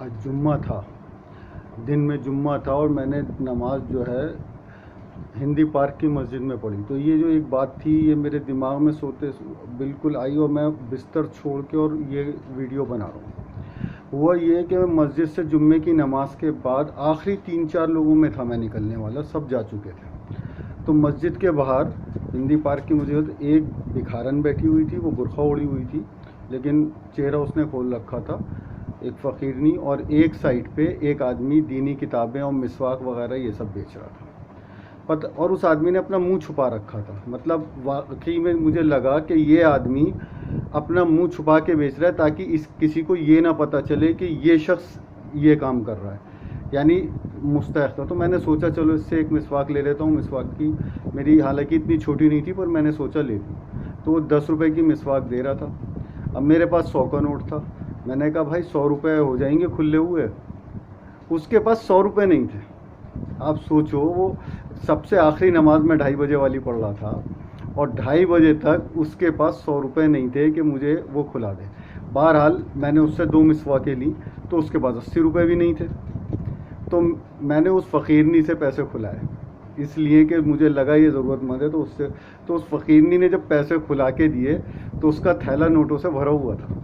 آج جمعہ تھا، دن میں جمعہ تھا، اور میں نے نماز جو ہے ہندی پارک کی مسجد میں پڑھی. تو یہ جو ایک بات تھی یہ میرے دماغ میں سوتے بالکل آئی، اور میں بستر چھوڑ کے اور یہ ویڈیو بنا رہا ہوں. ہوا یہ کہ میں مسجد سے جمعے کی نماز کے بعد آخری 3-4 لوگوں میں تھا میں نکلنے والا، سب جا چکے تھے. تو مسجد کے باہر ہندی پارک کی مسجد ایک بکھارن بیٹھی ہوئی تھی، وہ برقع اوڑھی ہوئی تھی لیکن چہرہ اس نے کھول رکھا تھا، ایک فقیرنی، اور ایک سائڈ پہ ایک آدمی دینی کتابیں اور مسواک وغیرہ یہ سب بیچ رہا تھا. اور اس آدمی نے اپنا منہ چھپا رکھا تھا. مطلب واقعی میں مجھے لگا کہ یہ آدمی اپنا منہ چھپا کے بیچ رہا ہے تاکہ کسی کو یہ نہ پتہ چلے کہ یہ شخص یہ کام کر رہا ہے، یعنی مستحق تھا. تو میں نے سوچا چلو اس سے ایک مسواک لے لیتا ہوں. مسواک کی میری حالانکہ اتنی چھوٹی نہیں تھی پر میں نے سوچا لے لوں. تو وہ 10 روپے کی مسواک دے رہا تھا. اب میرے پاس 100 کا نوٹ تھا. میں نے کہا بھائی 100 روپے ہو جائیں گے کھلے ہوئے. اس کے پاس 100 روپے نہیں تھے. آپ سوچو، وہ سب سے آخری نماز میں 2:30 بجے والی پڑھ رہا تھا اور 2:30 بجے تک اس کے پاس 100 روپے نہیں تھے کہ مجھے وہ کھلا دے. بہرحال میں نے اس سے 2 مسواکیں لی تو اس کے پاس 80 روپے بھی نہیں تھے. تو میں نے اس فقیرنی سے پیسے کھلائے اس لیے کہ مجھے لگا یہ ضرورت مند ہے. تو اس فقیرنی نے جب پیسے کھلا کے دیے تو اس کا تھیلا نوٹوں سے بھرا ہوا تھا.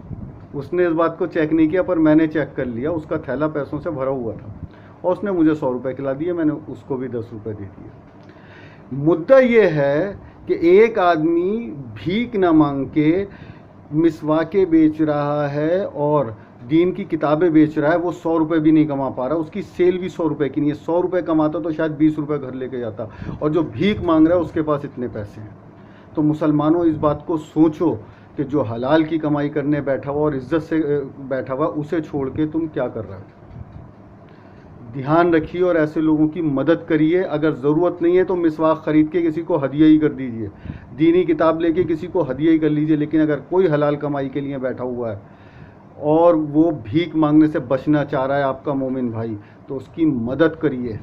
اس نے اس بات کو چیک نہیں کیا پر میں نے چیک کر لیا، اس کا تھیلا پیسوں سے بھرا ہوا تھا اور اس نے مجھے 100 روپے کھلا دیے. میں نے اس کو بھی 10 روپے دے دیے. مدعا یہ ہے کہ ایک آدمی بھیک نہ مانگ کے مسواکیں بیچ رہا ہے اور دین کی کتابیں بیچ رہا ہے، وہ 100 روپے بھی نہیں کما پا رہا. اس کی سیل بھی 100 روپے کی نہیں ہے. 100 روپے کماتا تو شاید 20 روپے گھر لے کے جاتا، اور جو بھیک مانگ رہا ہے اس کے پاس اتنے پیسے ہیں. تو مسلمانوں اس بات کو سوچو کہ جو حلال کی کمائی کرنے بیٹھا ہوا اور عزت سے بیٹھا ہوا اسے چھوڑ کے تم کیا کر رہے ہو. دھیان رکھیے اور ایسے لوگوں کی مدد کریے. اگر ضرورت نہیں ہے تو مسواک خرید کے کسی کو ہدیہ ہی کر دیجیے، دینی کتاب لے کے کسی کو ہدیہ ہی کر لیجیے. لیکن اگر کوئی حلال کمائی کے لیے بیٹھا ہوا ہے اور وہ بھیک مانگنے سے بچنا چاہ رہا ہے آپ کا مومن بھائی، تو اس کی مدد کریے.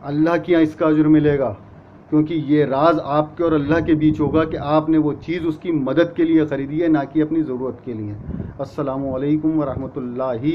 اللہ کے یہاں اس کا اجر ملے گا، کیونکہ یہ راز آپ کے اور اللہ کے بیچ ہوگا کہ آپ نے وہ چیز اس کی مدد کے لیے خریدی ہے، نہ کہ اپنی ضرورت کے لیے. السلام علیکم ورحمۃ اللہ